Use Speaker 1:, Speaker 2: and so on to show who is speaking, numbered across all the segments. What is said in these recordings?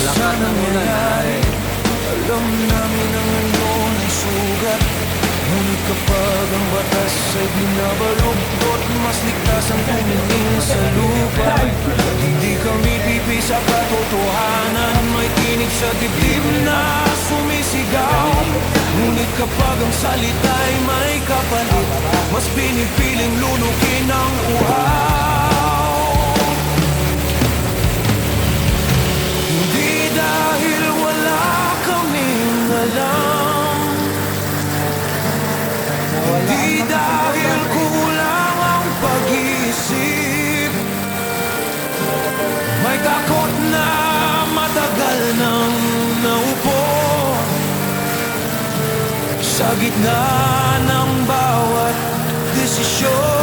Speaker 1: sa nangyayari. Alam namin ang ngayon ay sugat, ngunit kapag ang batas ay binabaluktot, mas ligtas ang tumingin sa lupa. Hindi kami pipi sa katotohanan, may tinig sa dibdib na sumisigaw. Ngunit kapag ang salita'y may kapalit, mas pinipiling lunukin ang uhaw. Hindi dahil wala kaming alam, hindi dahil kulang ang pag-iisip, may takot na matagal nang naupo sa gitna ng bawat desisyon.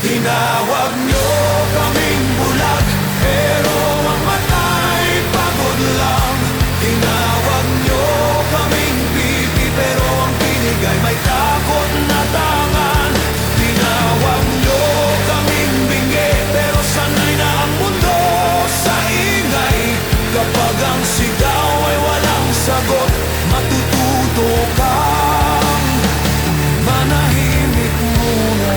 Speaker 1: Tinawag nyo kaming bulag, pero ang mata'y pagod lang. Tinawag nyo kaming pipi, pero ang pinig ay may takot na tangan. Tinawag nyo kaming bingi, pero sanay na ang mundo sa ingay. Kapag ang sigaw ay walang sagot, matututo kang manahimik muna.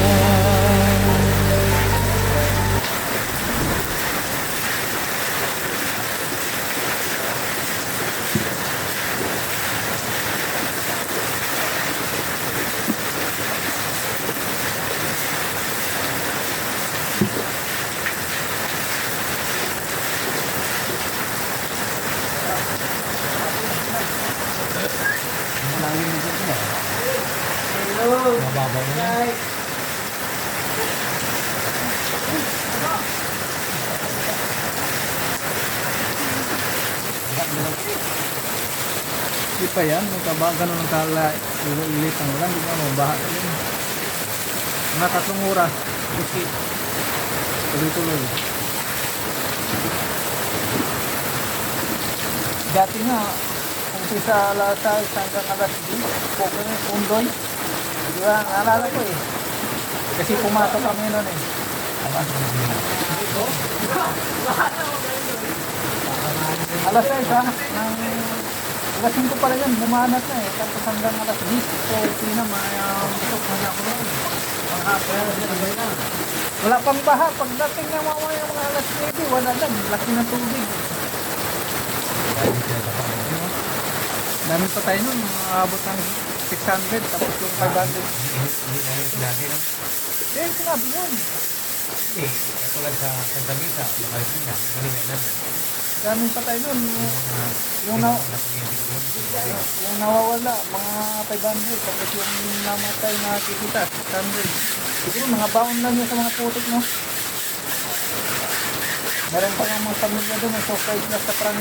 Speaker 2: Mababaw na.
Speaker 3: Di pa yan, ganun ang kala ulit ang ulan, di ba mabaha yun. Mga 3 oras, kasi tuloy-tuloy. Dati nga, umpisa alas 6 hanggang alas 10, okay na yung undoy. Di ba, naalala ko eh. Kasi pumasok kami nun eh. Alas 6 ha, alas 5 pala yan, bumanat na eh. Tapos hanggang alas 10, so pinamatok na ako nun. Wala pang baha, pagdating na mamaya mga alas 9, wala lang, laki ng tubig. Dami pa tayo nun, aabot ng 600, tapos yung 500.
Speaker 2: Hindi na yung sinabi, no?
Speaker 3: Eh, sinabi yun.
Speaker 2: Hindi, katulad sa Santa Misa, sa Marikina, malimit naman.
Speaker 3: Dami pa tayo nun. Yung nawawala, mga 500, tapos yung namatay na kikita, 600. Siguro mga baon lang yun sa mga putik, no? Meron pa yung mga pamilya doon, may surprise na sa parang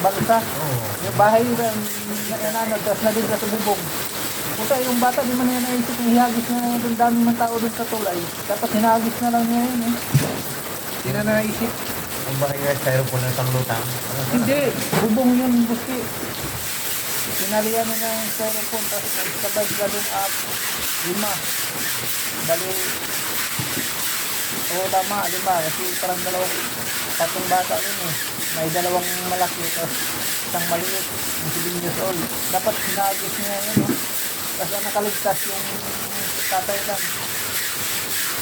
Speaker 3: balsa. Yung bahay na gas na din sa bubong. Puta, yung bata, di man yan naisip, hihagis na doon, dami ng tao doon sa tulay. Dapat hinagis na lang niya yun, eh. Hindi na naisip.
Speaker 2: Ang bahay nga, styrofoam ng panglutang.
Speaker 3: Hindi, bubong yun, buski. Sinalian na ng styrofoam, tapos nagsabay sila doon up. 5. Bali, oo tama, 5. Kasi parang 3 bata yun eh. May 2 malaki, tapos isang maliit, yung 7 years old. Dapat sinagis niya yun, no? Tapos nakaligtas yung tatay lang.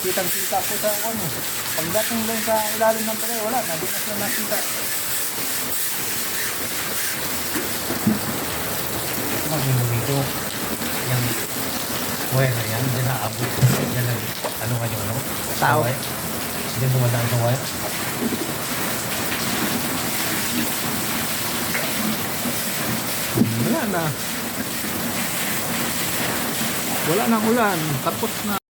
Speaker 3: Kitang-kita ko sa ano. Pagdating lang sa ilalim ng palay, wala na, di na sila nakita.
Speaker 2: Magmimo dito, yung wire na yan, dyan naabot. Dyan nag, ano ka yung ano?
Speaker 3: Tao.
Speaker 2: Dyan dumadaan sa wire.
Speaker 3: Wala na. Wala nang ulan, tapos na.